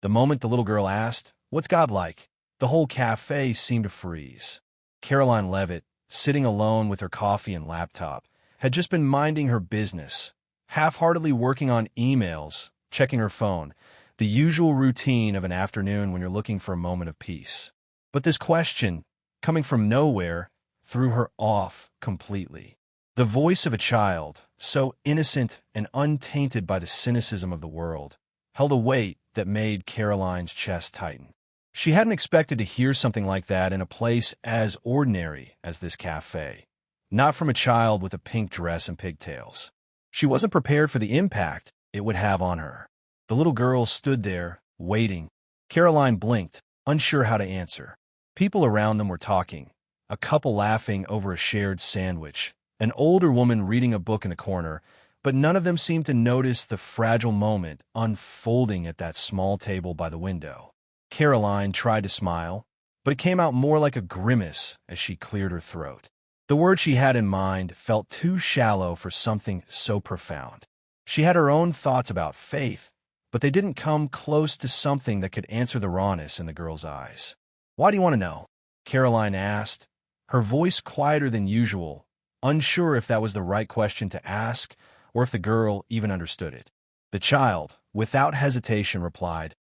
The moment the little girl asked, "What's God like?" the whole cafe seemed to freeze. Karoline Leavitt, sitting alone with her coffee and laptop, had just been minding her business, half-heartedly working on emails, checking her phone, the usual routine of an afternoon when you're looking for a moment of peace. But this question, coming from nowhere, threw her off completely. The voice of a child, so innocent and untainted by the cynicism of the world, held a weight that made Karoline's chest tighten. She hadn't expected to hear something like that in a place as ordinary as this cafe. Not from a child with a pink dress and pigtails. She wasn't prepared for the impact it would have on her. The little girl stood there, waiting. Karoline blinked, unsure how to answer. People around them were talking, a couple laughing over a shared sandwich, an older woman reading a book in the corner, but none of them seemed to notice the fragile moment unfolding at that small table by the window. Karoline tried to smile, but it came out more like a grimace as she cleared her throat. The word she had in mind felt too shallow for something so profound. She had her own thoughts about faith, but they didn't come close to something that could answer the rawness in the girl's eyes. "Why do you want to know?" Karoline asked, her voice quieter than usual, unsure if that was the right question to ask or if the girl even understood it. The child, without hesitation, replied,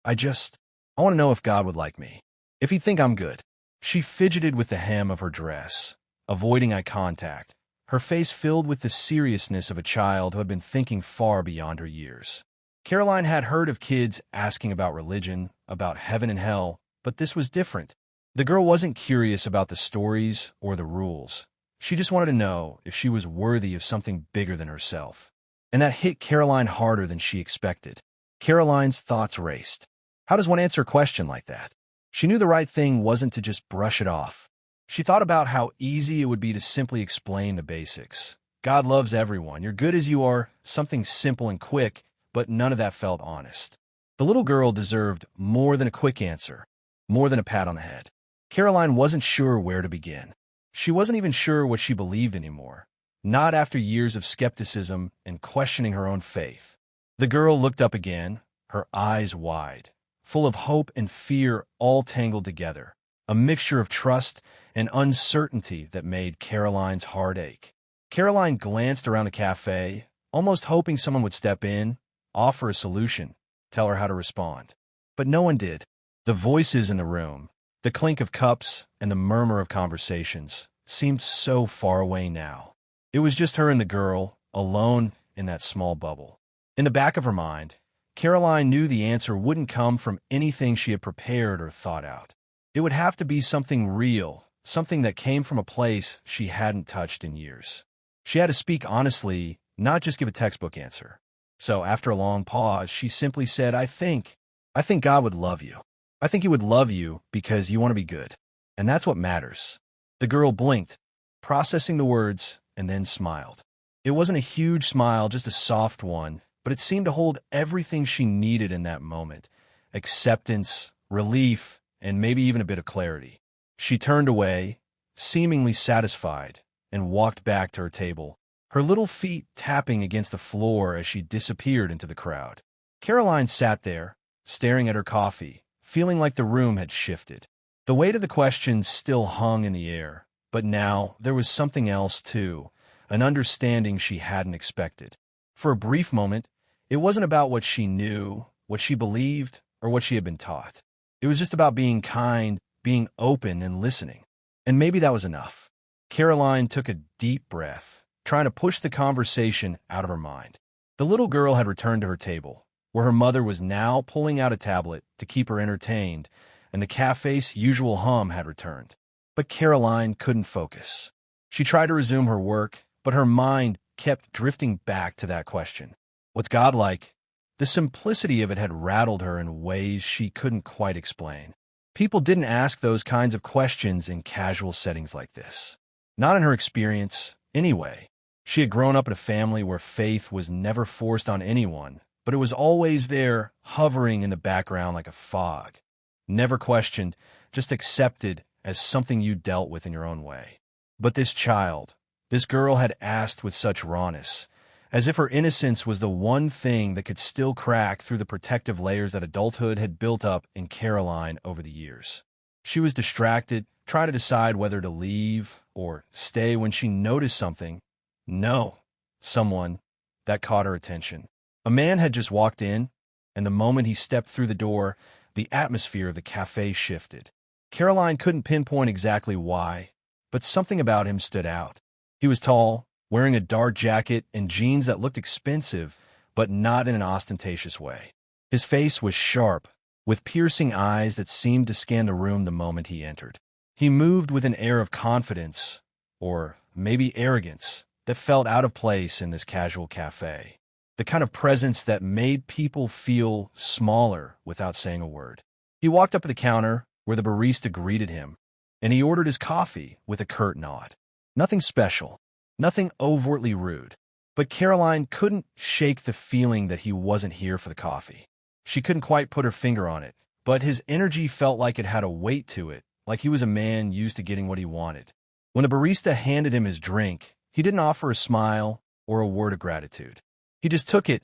I want to know if God would like me, if he'd think I'm good." She fidgeted with the hem of her dress, avoiding eye contact, her face filled with the seriousness of a child who had been thinking far beyond her years. Karoline had heard of kids asking about religion, about heaven and hell, but this was different. The girl wasn't curious about the stories or the rules. She just wanted to know if she was worthy of something bigger than herself. And that hit Karoline harder than she expected. Karoline's thoughts raced. How does one answer a question like that? She knew the right thing wasn't to just brush it off. She thought about how easy it would be to simply explain the basics. God loves everyone. You're good as you are. Something simple and quick, but none of that felt honest. The little girl deserved more than a quick answer, more than a pat on the head. Karoline wasn't sure where to begin. She wasn't even sure what she believed anymore, not after years of skepticism and questioning her own faith. The girl looked up again, her eyes wide, full of hope and fear all tangled together, a mixture of trust and uncertainty that made Karoline's heart ache. Karoline glanced around the cafe, almost hoping someone would step in, offer a solution, tell her how to respond. But no one did. The voices in the room, the clink of cups and the murmur of conversations, seemed so far away now. It was just her and the girl, alone in that small bubble. In the back of her mind, Karoline knew the answer wouldn't come from anything she had prepared or thought out. It would have to be something real, something that came from a place she hadn't touched in years. She had to speak honestly, not just give a textbook answer. So after a long pause, she simply said, I think God would love you. I think he would love you because you want to be good. And that's what matters. The girl blinked, processing the words, and then smiled. It wasn't a huge smile, just a soft one, but it seemed to hold everything she needed in that moment. Acceptance, relief, and maybe even a bit of clarity. She turned away, seemingly satisfied, and walked back to her table, her little feet tapping against the floor as she disappeared into the crowd. Karoline sat there, staring at her coffee, feeling like the room had shifted. The weight of the questions still hung in the air, but now there was something else too, an understanding she hadn't expected. For a brief moment, it wasn't about what she knew, what she believed, or what she had been taught. It was just about being kind, being open, and listening. And maybe that was enough. Karoline took a deep breath, trying to push the conversation out of her mind. The little girl had returned to her table, where her mother was now pulling out a tablet to keep her entertained, and the cafe's usual hum had returned. But Karoline couldn't focus. She tried to resume her work, but her mind kept drifting back to that question. What's God like? The simplicity of it had rattled her in ways she couldn't quite explain. People didn't ask those kinds of questions in casual settings like this. Not in her experience, anyway. She had grown up in a family where faith was never forced on anyone, but it was always there, hovering in the background like a fog. Never questioned, just accepted as something you dealt with in your own way. But this child, this girl had asked with such rawness, as if her innocence was the one thing that could still crack through the protective layers that adulthood had built up in Karoline over the years. She was distracted, trying to decide whether to leave or stay when she noticed something. No, someone that caught her attention. A man had just walked in, and the moment he stepped through the door, the atmosphere of the café shifted. Karoline couldn't pinpoint exactly why, but something about him stood out. He was tall, wearing a dark jacket and jeans that looked expensive, but not in an ostentatious way. His face was sharp, with piercing eyes that seemed to scan the room the moment he entered. He moved with an air of confidence, or maybe arrogance, that felt out of place in this casual café. The kind of presence that made people feel smaller without saying a word. He walked up to the counter where the barista greeted him, and he ordered his coffee with a curt nod. Nothing special, nothing overtly rude, but Karoline couldn't shake the feeling that he wasn't here for the coffee. She couldn't quite put her finger on it, but his energy felt like it had a weight to it, like he was a man used to getting what he wanted. When the barista handed him his drink, he didn't offer a smile or a word of gratitude. He just took it,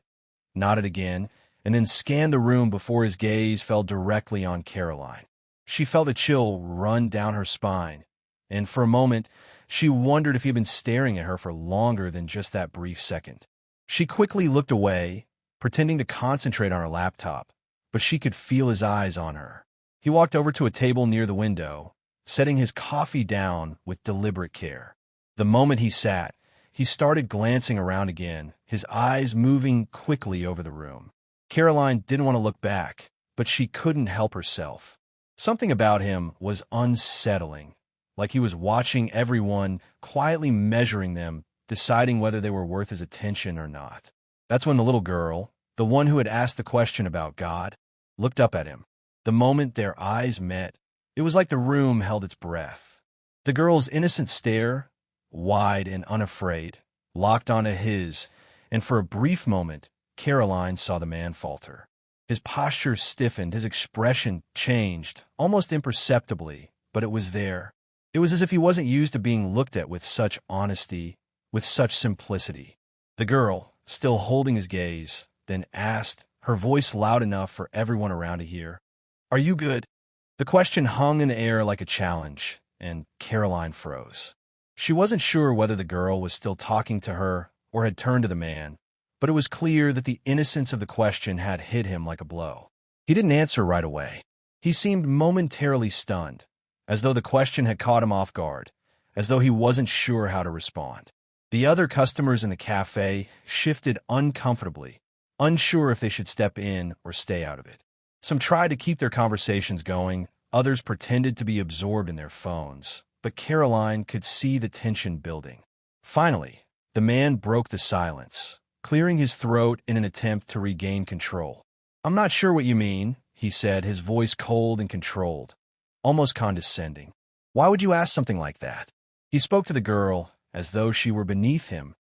nodded again, and then scanned the room before his gaze fell directly on Karoline. She felt a chill run down her spine, and for a moment, she wondered if he had been staring at her for longer than just that brief second. She quickly looked away, pretending to concentrate on her laptop, but she could feel his eyes on her. He walked over to a table near the window, setting his coffee down with deliberate care. The moment he sat, he started glancing around again, his eyes moving quickly over the room. Karoline didn't want to look back, but she couldn't help herself. Something about him was unsettling, like he was watching everyone, quietly measuring them, deciding whether they were worth his attention or not. That's when the little girl, the one who had asked the question about God, looked up at him. The moment their eyes met, it was like the room held its breath. The girl's innocent stare, wide and unafraid, locked onto his, and for a brief moment, Karoline saw the man falter. His posture stiffened, his expression changed, almost imperceptibly, but it was there. It was as if he wasn't used to being looked at with such honesty, with such simplicity. The girl, still holding his gaze, then asked, her voice loud enough for everyone around to hear, "Are you good?" The question hung in the air like a challenge, and Karoline froze. She wasn't sure whether the girl was still talking to her or had turned to the man, but it was clear that the innocence of the question had hit him like a blow. He didn't answer right away. He seemed momentarily stunned, as though the question had caught him off guard, as though he wasn't sure how to respond. The other customers in the cafe shifted uncomfortably, unsure if they should step in or stay out of it. Some tried to keep their conversations going, others pretended to be absorbed in their phones, but Karoline could see the tension building. Finally, the man broke the silence, clearing his throat in an attempt to regain control. "I'm not sure what you mean," he said, his voice cold and controlled, almost condescending. "Why would you ask something like that?" He spoke to the girl as though she were beneath him,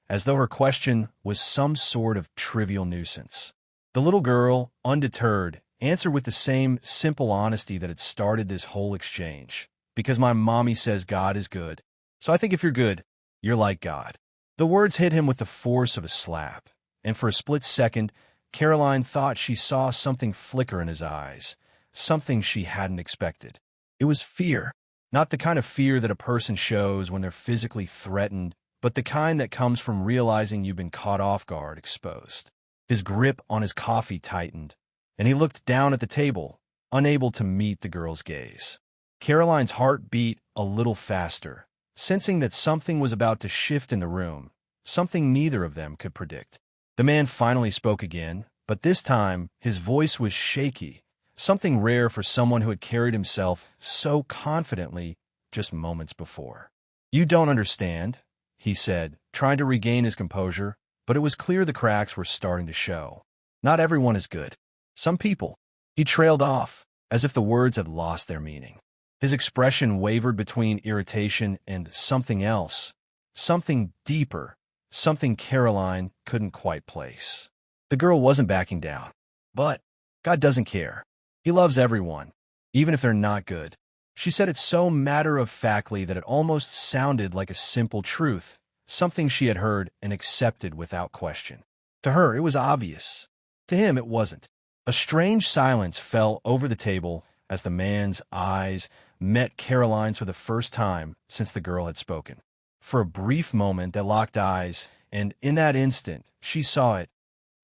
as though her question was some sort of trivial nuisance. The little girl, undeterred, answered with the same simple honesty that had started this whole exchange. "Because my mommy says God is good. So I think if you're good, you're like God." The words hit him with the force of a slap, and for a split second, Karoline thought she saw something flicker in his eyes, something she hadn't expected. It was fear, not the kind of fear that a person shows when they're physically threatened, but the kind that comes from realizing you've been caught off guard, exposed. His grip on his coffee tightened, and he looked down at the table, unable to meet the girl's gaze. Karoline's heart beat a little faster, sensing that something was about to shift in the room, something neither of them could predict. The man finally spoke again, but this time his voice was shaky, something rare for someone who had carried himself so confidently just moments before. "You don't understand," he said, trying to regain his composure, but it was clear the cracks were starting to show. "Not everyone is good. Some people." He trailed off, as if the words had lost their meaning. His expression wavered between irritation and something else, something deeper, something Karoline couldn't quite place. The girl wasn't backing down. "But God doesn't care. He loves everyone, even if they're not good." She said it so matter-of-factly that it almost sounded like a simple truth, something she had heard and accepted without question. To her, it was obvious. To him, it wasn't. A strange silence fell over the table as the man's eyes met Caroline's for the first time since the girl had spoken. For a brief moment, they locked eyes, and in that instant, she saw it.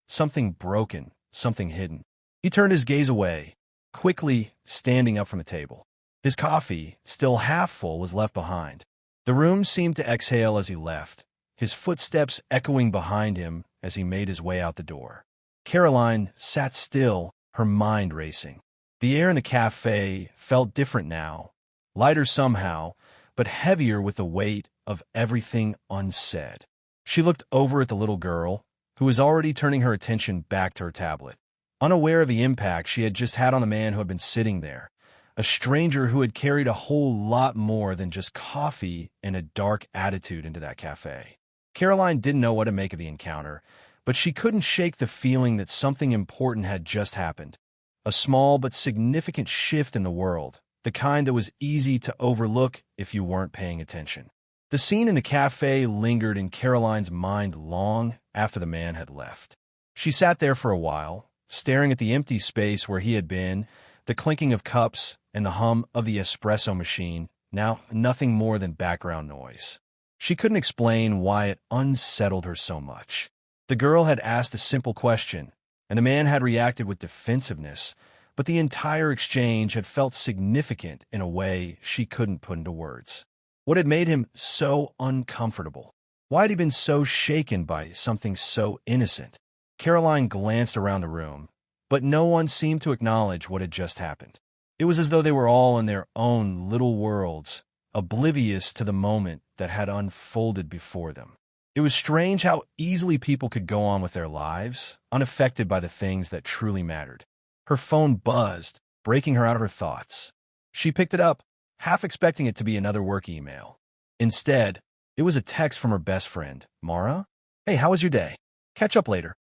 Something broken, something hidden. He turned his gaze away, quickly standing up from the table. His coffee, still half full, was left behind. The room seemed to exhale as he left, his footsteps echoing behind him as he made his way out the door. Karoline sat still, her mind racing. The air in the cafe felt different now, lighter somehow, but heavier with the weight of everything unsaid. She looked over at the little girl, who was already turning her attention back to her tablet, unaware of the impact she had just had on the man who had been sitting there, a stranger who had carried a whole lot more than just coffee and a dark attitude into that cafe. Karoline didn't know what to make of the encounter, but she couldn't shake the feeling that something important had just happened. A small but significant shift in the world, the kind that was easy to overlook if you weren't paying attention. The scene in the cafe lingered in Karoline's mind long after the man had left. She sat there for a while, staring at the empty space where he had been, the clinking of cups and the hum of the espresso machine, now nothing more than background noise. She couldn't explain why it unsettled her so much. The girl had asked a simple question, and the man had reacted with defensiveness, but the entire exchange had felt significant in a way she couldn't put into words. What had made him so uncomfortable? Why had he been so shaken by something so innocent? Karoline glanced around the room, but no one seemed to acknowledge what had just happened. It was as though they were all in their own little worlds, oblivious to the moment that had unfolded before them. It was strange how easily people could go on with their lives, unaffected by the things that truly mattered. Her phone buzzed, breaking her out of her thoughts. She picked it up, half expecting it to be another work email. Instead, it was a text from her best friend, Mara. "Hey, how was your day? Catch up later."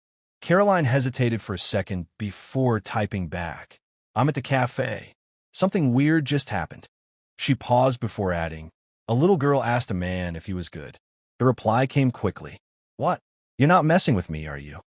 Karoline hesitated for a second before typing back. "I'm at the cafe. Something weird just happened." She paused before adding, "A little girl asked a man if he was good." The reply came quickly. "What? You're not messing with me, are you?"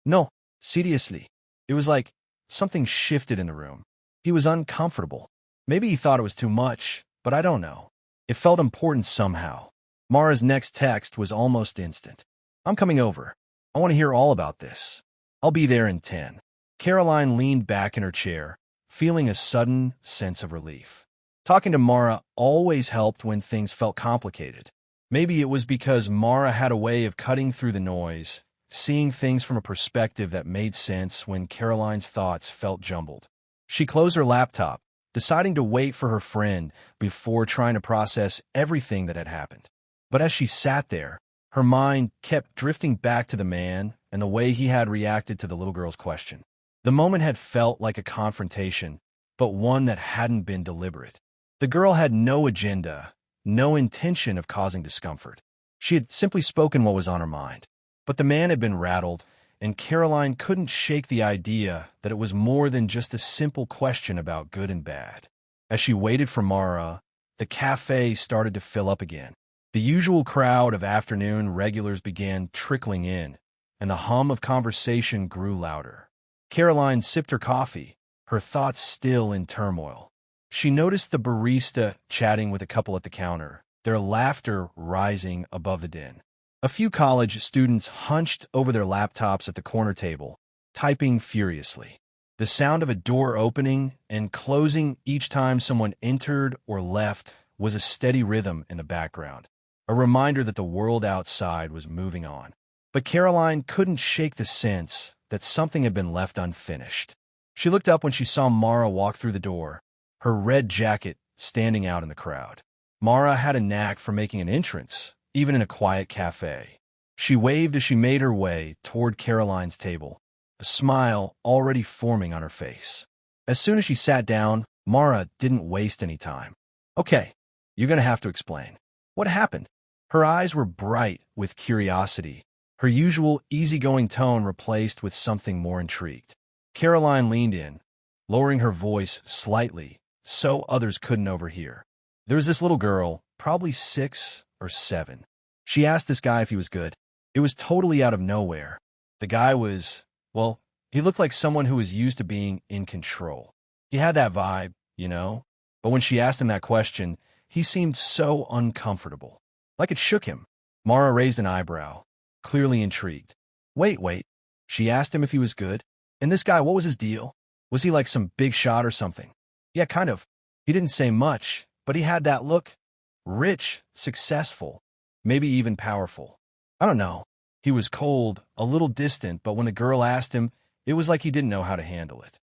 "No, seriously." It was like something shifted in the room. He was uncomfortable. Maybe he thought it was too much, but I don't know. It felt important somehow. Mara's next text was almost instant. "I'm coming over. I want to hear all about this. I'll be there in 10. Karoline leaned back in her chair, feeling a sudden sense of relief. Talking to Mara always helped when things felt complicated. Maybe it was because Mara had a way of cutting through the noise, seeing things from a perspective that made sense when Karoline's thoughts felt jumbled. She closed her laptop, deciding to wait for her friend before trying to process everything that had happened. But as she sat there, her mind kept drifting back to the man and the way he had reacted to the little girl's question. The moment had felt like a confrontation, but one that hadn't been deliberate. The girl had no agenda, no intention of causing discomfort. She had simply spoken what was on her mind. But the man had been rattled, and Karoline couldn't shake the idea that it was more than just a simple question about good and bad. As she waited for Mara, the cafe started to fill up again. The usual crowd of afternoon regulars began trickling in, and the hum of conversation grew louder. Karoline sipped her coffee, her thoughts still in turmoil. She noticed the barista chatting with a couple at the counter, their laughter rising above the din. A few college students hunched over their laptops at the corner table, typing furiously. The sound of a door opening and closing each time someone entered or left was a steady rhythm in the background, a reminder that the world outside was moving on. But Karoline couldn't shake the sense that something had been left unfinished. She looked up when she saw Mara walk through the door, her red jacket standing out in the crowd. Mara had a knack for making an entrance, even in a quiet cafe. She waved as she made her way toward Karoline's table, a smile already forming on her face. As soon as she sat down, Mara didn't waste any time. "Okay, you're going to have to explain. What happened?" Her eyes were bright with curiosity, her usual easygoing tone replaced with something more intrigued. Karoline leaned in, lowering her voice slightly so others couldn't overhear. "There was this little girl, probably 6 or 7. She asked this guy if he was good. It was totally out of nowhere. The guy was, well, he looked like someone who was used to being in control. He had that vibe, you know? But when she asked him that question, he seemed so uncomfortable. Like it shook him. Mara raised an eyebrow, clearly intrigued. Wait. She asked him if he was good. And this guy, what was his deal? Was he like some big shot or something? Yeah, kind of. He didn't say much, but he had that look. Rich, successful, maybe even powerful. I don't know. He was cold, a little distant, but when the girl asked him, it was like he didn't know how to handle it.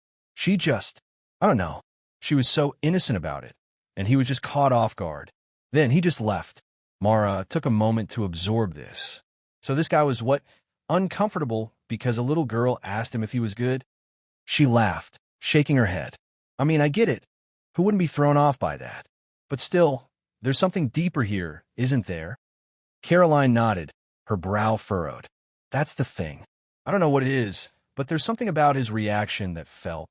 I don't know. She was so innocent about it, and he was just caught off guard. Then he just left. Mara took a moment to absorb this. So this guy was what? Uncomfortable because a little girl asked him if he was good? She laughed, shaking her head. I mean, I get it. Who wouldn't be thrown off by that? But still, there's something deeper here, isn't there? Karoline nodded, her brow furrowed. That's the thing. I don't know what it is, but there's something about his reaction that felt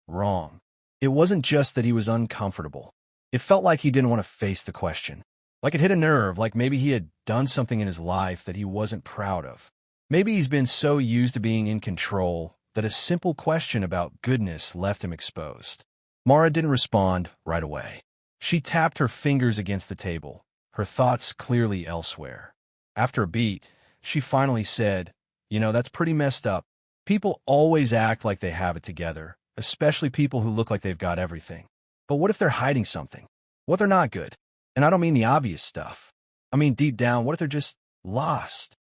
wrong. It wasn't just that he was uncomfortable. It felt like he didn't want to face the question. Like it hit a nerve, like maybe he had done something in his life that he wasn't proud of. Maybe he's been so used to being in control that a simple question about goodness left him exposed. Mara didn't respond right away. She tapped her fingers against the table, her thoughts clearly elsewhere. After a beat, she finally said, that's pretty messed up. People always act like they have it together, especially people who look like they've got everything. But what if they're hiding something? What if they're not good? And I don't mean the obvious stuff. I mean deep down, what if they're just lost?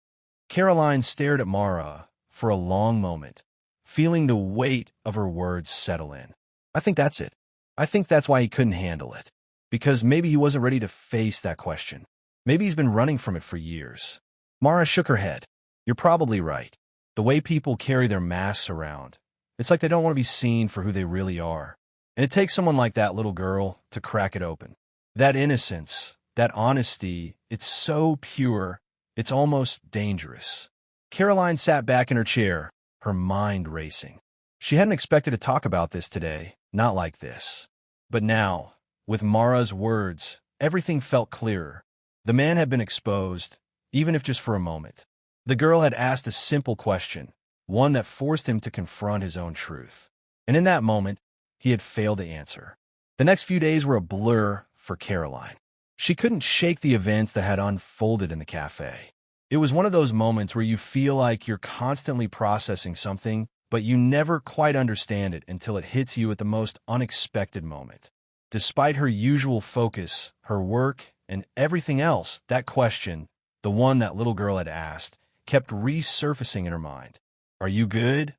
Karoline stared at Mara for a long moment, feeling the weight of her words settle in. I think that's it. I think that's why he couldn't handle it. Because maybe he wasn't ready to face that question. Maybe he's been running from it for years. Mara shook her head. You're probably right. The way people carry their masks around, it's like they don't want to be seen for who they really are. And it takes someone like that little girl to crack it open. That innocence, that honesty, it's so pure, it's almost dangerous. Karoline sat back in her chair, her mind racing. She hadn't expected to talk about this today, not like this. But now, with Mara's words, everything felt clearer. The man had been exposed, even if just for a moment. The girl had asked a simple question, one that forced him to confront his own truth. And in that moment, he had failed to answer. The next few days were a blur for Karoline. She couldn't shake the events that had unfolded in the cafe. It was one of those moments where you feel like you're constantly processing something, but you never quite understand it until it hits you at the most unexpected moment. Despite her usual focus, her work, and everything else, that question, the one that little girl had asked, kept resurfacing in her mind. Are you good?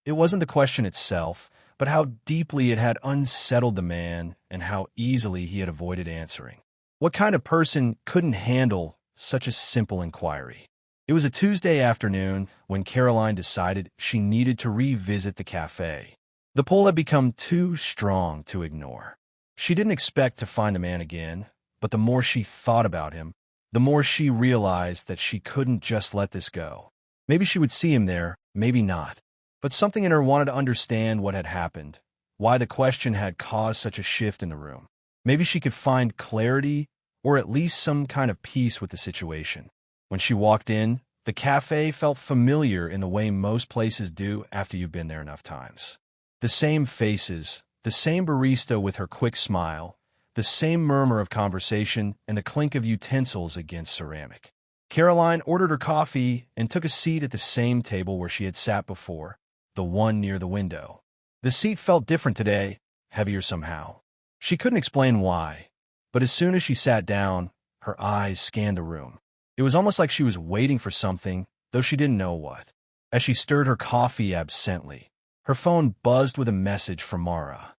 It wasn't the question itself, but how deeply it had unsettled the man and how easily he had avoided answering. What kind of person couldn't handle such a simple inquiry? It was a Tuesday afternoon when Karoline decided she needed to revisit the cafe. The pull had become too strong to ignore. She didn't expect to find the man again, but the more she thought about him, the more she realized that she couldn't just let this go. Maybe she would see him there, maybe not. But something in her wanted to understand what had happened, why the question had caused such a shift in the room. Maybe she could find clarity or at least some kind of peace with the situation. When she walked in, the cafe felt familiar in the way most places do after you've been there enough times. The same faces, the same barista with her quick smile, the same murmur of conversation and the clink of utensils against ceramic. Karoline ordered her coffee and took a seat at the same table where she had sat before, the one near the window. The seat felt different today, heavier somehow. She couldn't explain why, but as soon as she sat down, her eyes scanned the room. It was almost like she was waiting for something, though she didn't know what. As she stirred her coffee absently, her phone buzzed with a message from Mara.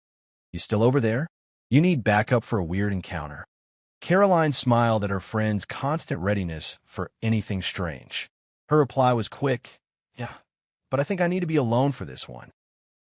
You still over there? You need backup for a weird encounter. Karoline smiled at her friend's constant readiness for anything strange. Her reply was quick. Yeah, but I think I need to be alone for this one.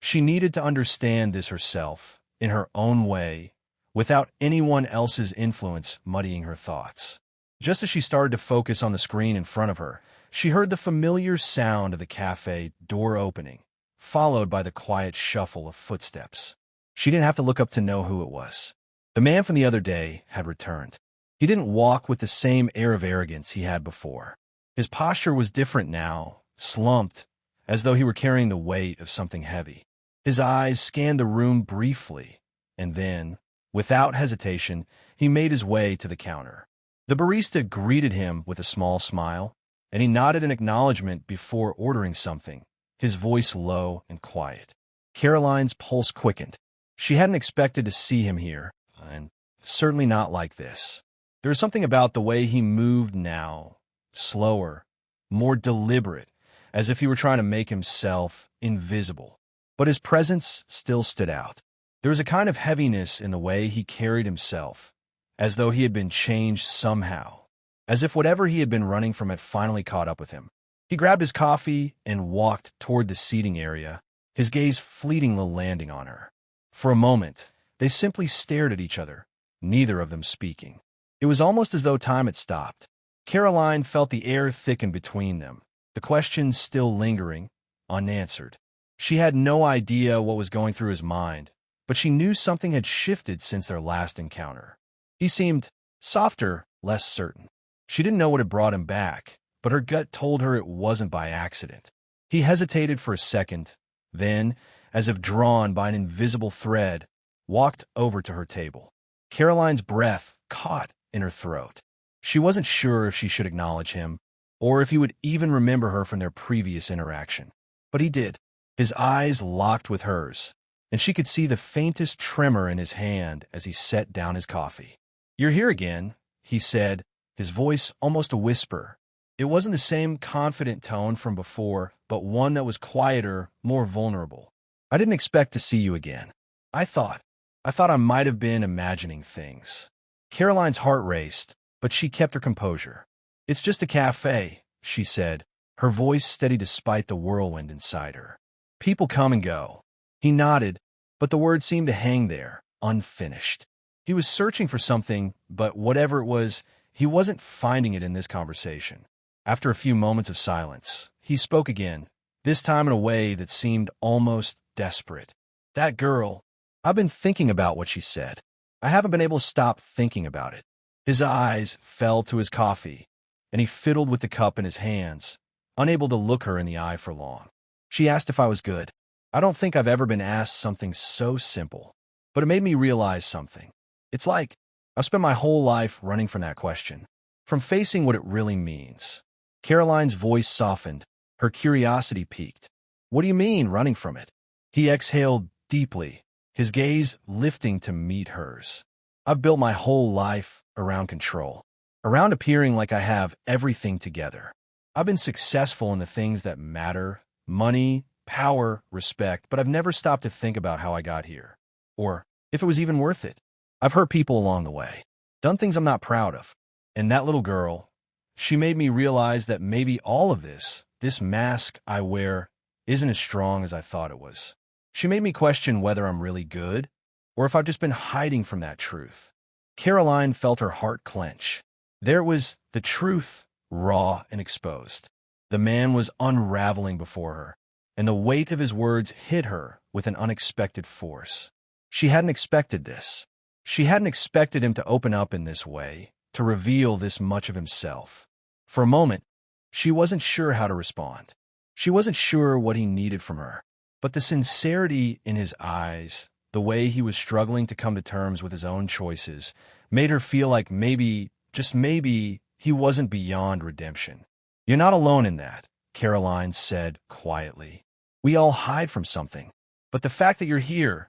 She needed to understand this herself, in her own way, without anyone else's influence muddying her thoughts. Just as she started to focus on the screen in front of her, she heard the familiar sound of the cafe door opening, followed by the quiet shuffle of footsteps. She didn't have to look up to know who it was. The man from the other day had returned. He didn't walk with the same air of arrogance he had before. His posture was different now, slumped, as though he were carrying the weight of something heavy. His eyes scanned the room briefly, and then, without hesitation, he made his way to the counter. The barista greeted him with a small smile, and he nodded in acknowledgement before ordering something, his voice low and quiet. Caroline's pulse quickened. She hadn't expected to see him here, and certainly not like this. There was something about the way he moved now, slower, more deliberate, as if he were trying to make himself invisible. But his presence still stood out. There was a kind of heaviness in the way he carried himself, as though he had been changed somehow, as if whatever he had been running from had finally caught up with him. He grabbed his coffee and walked toward the seating area, his gaze fleetingly landing on her. For a moment, they simply stared at each other, neither of them speaking. It was almost as though time had stopped. Karoline felt the air thicken between them, the questions still lingering, unanswered. She had no idea what was going through his mind, but she knew something had shifted since their last encounter. He seemed softer, less certain. She didn't know what had brought him back, but her gut told her it wasn't by accident. He hesitated for a second, then, as if drawn by an invisible thread, walked over to her table. Caroline's breath caught in her throat. She wasn't sure if she should acknowledge him, or if he would even remember her from their previous interaction. But he did. His eyes locked with hers, and she could see the faintest tremor in his hand as he set down his coffee. "You're here again," he said, his voice almost a whisper. It wasn't the same confident tone from before, but one that was quieter, more vulnerable. "I didn't expect to see you again. I thought I might have been imagining things." Caroline's heart raced, but she kept her composure. "It's just a cafe," she said, her voice steady despite the whirlwind inside her. "People come and go." He nodded, but the words seemed to hang there, unfinished. He was searching for something, but whatever it was, he wasn't finding it in this conversation. After a few moments of silence, he spoke again, this time in a way that seemed almost desperate. "That girl, I've been thinking about what she said. I haven't been able to stop thinking about it." His eyes fell to his coffee, and he fiddled with the cup in his hands, unable to look her in the eye for long. "She asked if I was good. I don't think I've ever been asked something so simple, but it made me realize something. It's like I've spent my whole life running from that question, from facing what it really means." Caroline's voice softened, her curiosity piqued. "What do you mean, running from it?" He exhaled deeply, his gaze lifting to meet hers. "I've built my whole life around control, around appearing like I have everything together. I've been successful in the things that matter, money, power, respect, but I've never stopped to think about how I got here, or if it was even worth it. I've hurt people along the way, done things I'm not proud of. And that little girl, she made me realize that maybe all of this mask I wear, isn't as strong as I thought it was. She made me question whether I'm really good, or if I've just been hiding from that truth." Karoline felt her heart clench. There was the truth, raw and exposed. The man was unraveling before her, and the weight of his words hit her with an unexpected force. She hadn't expected this. She hadn't expected him to open up in this way, to reveal this much of himself. For a moment, she wasn't sure how to respond. She wasn't sure what he needed from her. But the sincerity in his eyes, the way he was struggling to come to terms with his own choices, made her feel like maybe, just maybe, he wasn't beyond redemption. "You're not alone in that," Karoline said quietly. "We all hide from something. But the fact that you're here,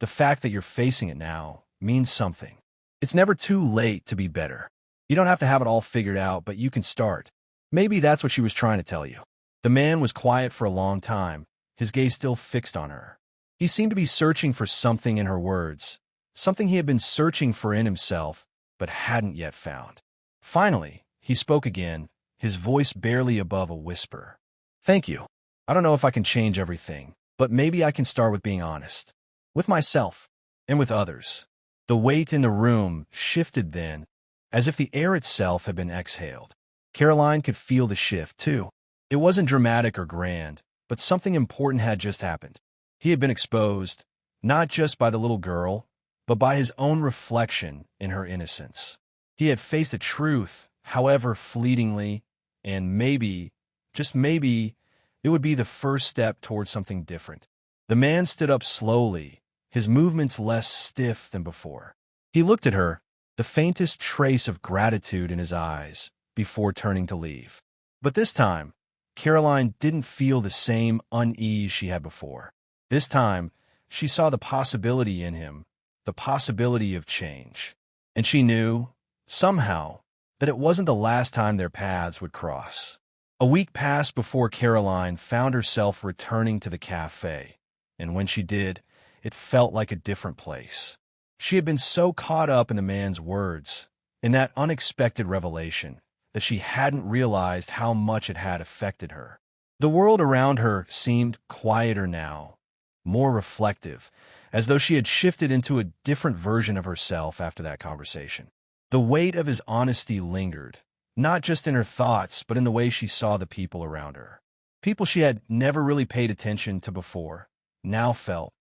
the fact that you're facing it now, means something. It's never too late to be better. You don't have to have it all figured out, but you can start." Maybe that's what she was trying to tell you. The man was quiet for a long time, his gaze still fixed on her. He seemed to be searching for something in her words, something he had been searching for in himself, but hadn't yet found. Finally, he spoke again, his voice barely above a whisper. "Thank you. I don't know if I can change everything, but maybe I can start with being honest. With myself, and with others." The weight in the room shifted then, as if the air itself had been exhaled. Karoline could feel the shift, too. It wasn't dramatic or grand, but something important had just happened. He had been exposed, not just by the little girl, but by his own reflection in her innocence. He had faced the truth, however fleetingly, and maybe, just maybe, it would be the first step towards something different. The man stood up slowly, his movements less stiff than before. He looked at her, the faintest trace of gratitude in his eyes, before turning to leave. But this time, Karoline didn't feel the same unease she had before. This time, she saw the possibility in him, the possibility of change. And she knew, somehow, that it wasn't the last time their paths would cross. A week passed before Karoline found herself returning to the cafe, and when she did, it felt like a different place. She had been so caught up in the man's words, in that unexpected revelation, that she hadn't realized how much it had affected her. The world around her seemed quieter now, more reflective, as though she had shifted into a different version of herself after that conversation. The weight of his honesty lingered, not just in her thoughts, but in the way she saw the people around her. People she had never really paid attention to before, now felt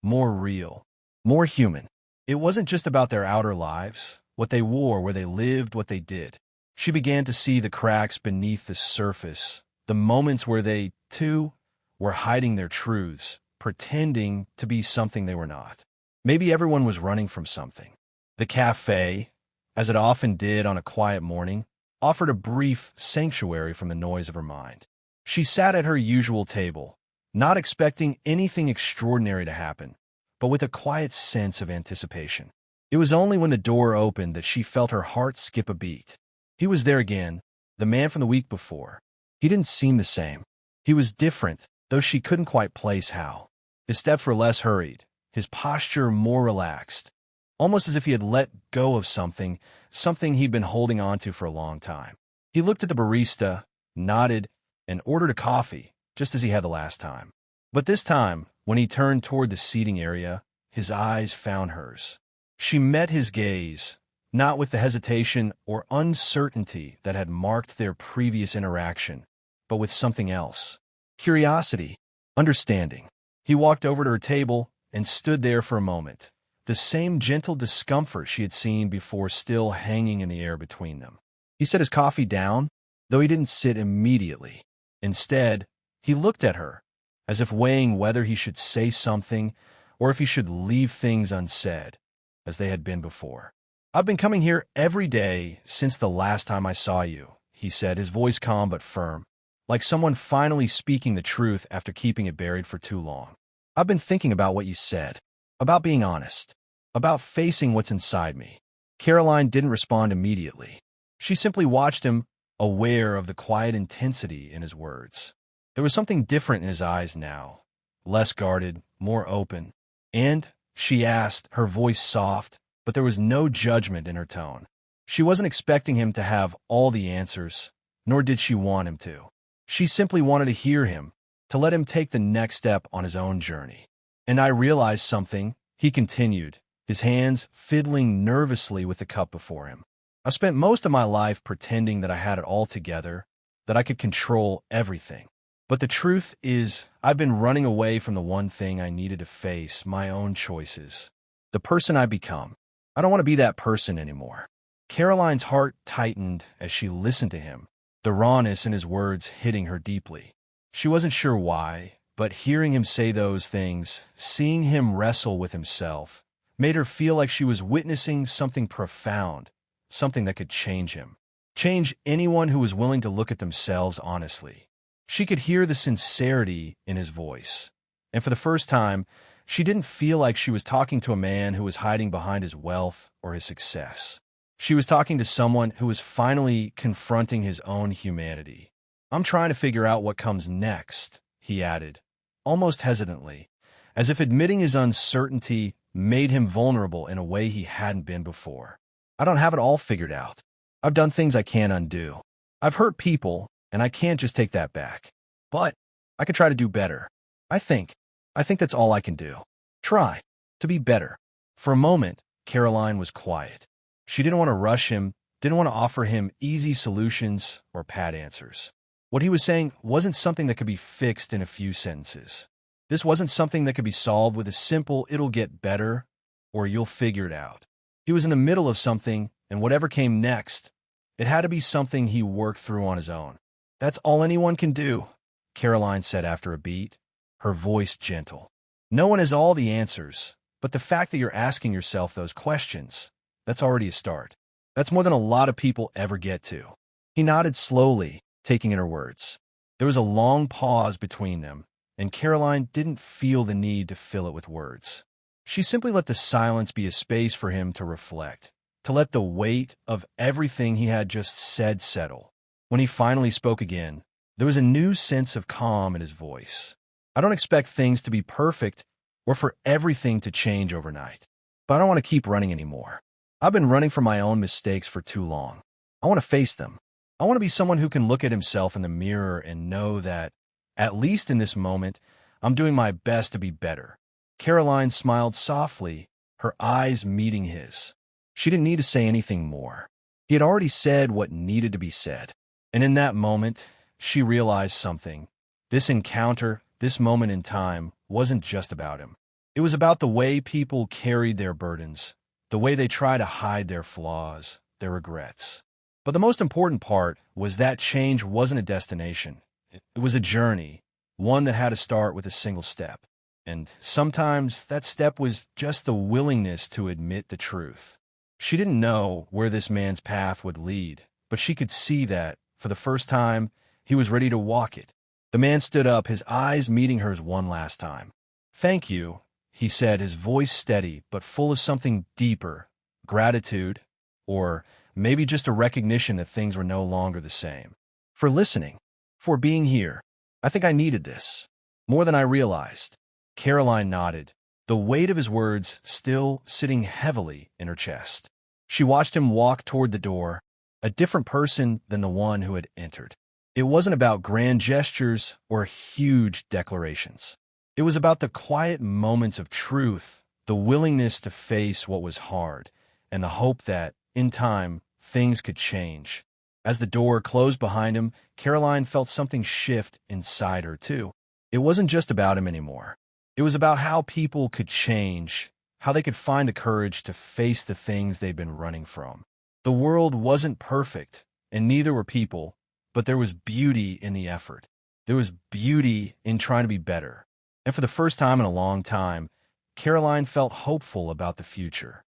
more real, more human. It wasn't just about their outer lives, what they wore, where they lived, what they did. She began to see the cracks beneath the surface, the moments where they, too, were hiding their truths, pretending to be something they were not. Maybe everyone was running from something. The cafe, as it often did on a quiet morning, offered a brief sanctuary from the noise of her mind. She sat at her usual table, not expecting anything extraordinary to happen, but with a quiet sense of anticipation. It was only when the door opened that she felt her heart skip a beat. He was there again, the man from the week before. He didn't seem the same. He was different, though she couldn't quite place how. His steps were less hurried, his posture more relaxed, almost as if he had let go of something he'd been holding on to for a long time. He looked at the barista, nodded, and ordered a coffee, just as he had the last time. But this time, when he turned toward the seating area, his eyes found hers. She met his gaze, not with the hesitation or uncertainty that had marked their previous interaction, but with something else. Curiosity, understanding. He walked over to her table and stood there for a moment, the same gentle discomfort she had seen before still hanging in the air between them. He set his coffee down, though he didn't sit immediately. Instead, he looked at her, as if weighing whether he should say something or if he should leave things unsaid, as they had been before. "I've been coming here every day since the last time I saw you," he said, his voice calm but firm, like someone finally speaking the truth after keeping it buried for too long. "I've been thinking about what you said, about being honest, about facing what's inside me." Karoline didn't respond immediately. She simply watched him, aware of the quiet intensity in his words. There was something different in his eyes now, less guarded, more open. "And?" she asked, her voice soft, but there was no judgment in her tone. She wasn't expecting him to have all the answers, nor did she want him to. She simply wanted to hear him, to let him take the next step on his own journey. "And I realized something," he continued, his hands fiddling nervously with the cup before him. "I've spent most of my life pretending that I had it all together, that I could control everything. But the truth is, I've been running away from the one thing I needed to face, my own choices. The person I've become. I don't want to be that person anymore." Karoline's heart tightened as she listened to him, the rawness in his words hitting her deeply. She wasn't sure why, but hearing him say those things, seeing him wrestle with himself, made her feel like she was witnessing something profound, something that could change him. Change anyone who was willing to look at themselves honestly. She could hear the sincerity in his voice, and for the first time, she didn't feel like she was talking to a man who was hiding behind his wealth or his success. She was talking to someone who was finally confronting his own humanity. "I'm trying to figure out what comes next," he added, almost hesitantly, as if admitting his uncertainty made him vulnerable in a way he hadn't been before. "I don't have it all figured out. I've done things I can't undo. I've hurt people, and I can't just take that back. But I could try to do better. I think that's all I can do. Try to be better." For a moment, Karoline was quiet. She didn't want to rush him, didn't want to offer him easy solutions or pat answers. What he was saying wasn't something that could be fixed in a few sentences. This wasn't something that could be solved with a simple "it'll get better" or "you'll figure it out." He was in the middle of something and whatever came next, it had to be something he worked through on his own. That's all anyone can do, Karoline said after a beat, her voice gentle. No one has all the answers, but the fact that you're asking yourself those questions, that's already a start. That's more than a lot of people ever get to. He nodded slowly, taking in her words. There was a long pause between them, and Karoline didn't feel the need to fill it with words. She simply let the silence be a space for him to reflect, to let the weight of everything he had just said settle. When he finally spoke again, there was a new sense of calm in his voice. I don't expect things to be perfect or for everything to change overnight, but I don't want to keep running anymore. I've been running from my own mistakes for too long. I want to face them. I want to be someone who can look at himself in the mirror and know that, at least in this moment, I'm doing my best to be better. Karoline smiled softly, her eyes meeting his. She didn't need to say anything more. He had already said what needed to be said. And in that moment, she realized something. This encounter, this moment in time, wasn't just about him. It was about the way people carried their burdens, the way they try to hide their flaws, their regrets. But the most important part was that change wasn't a destination. It was a journey, one that had to start with a single step. And sometimes that step was just the willingness to admit the truth. She didn't know where this man's path would lead, but she could see that, for the first time, he was ready to walk it. The man stood up, his eyes meeting hers one last time. "Thank you," he said, his voice steady but full of something deeper, gratitude, or maybe just a recognition that things were no longer the same. "For listening, for being here. I think I needed this, more than I realized." Karoline nodded, the weight of his words still sitting heavily in her chest. She watched him walk toward the door, a different person than the one who had entered. It wasn't about grand gestures or huge declarations. It was about the quiet moments of truth, the willingness to face what was hard, and the hope that, in time, things could change. As the door closed behind him, Karoline felt something shift inside her, too. It wasn't just about him anymore. It was about how people could change, how they could find the courage to face the things they'd been running from. The world wasn't perfect, and neither were people, but there was beauty in the effort. There was beauty in trying to be better. And for the first time in a long time, Karoline felt hopeful about the future.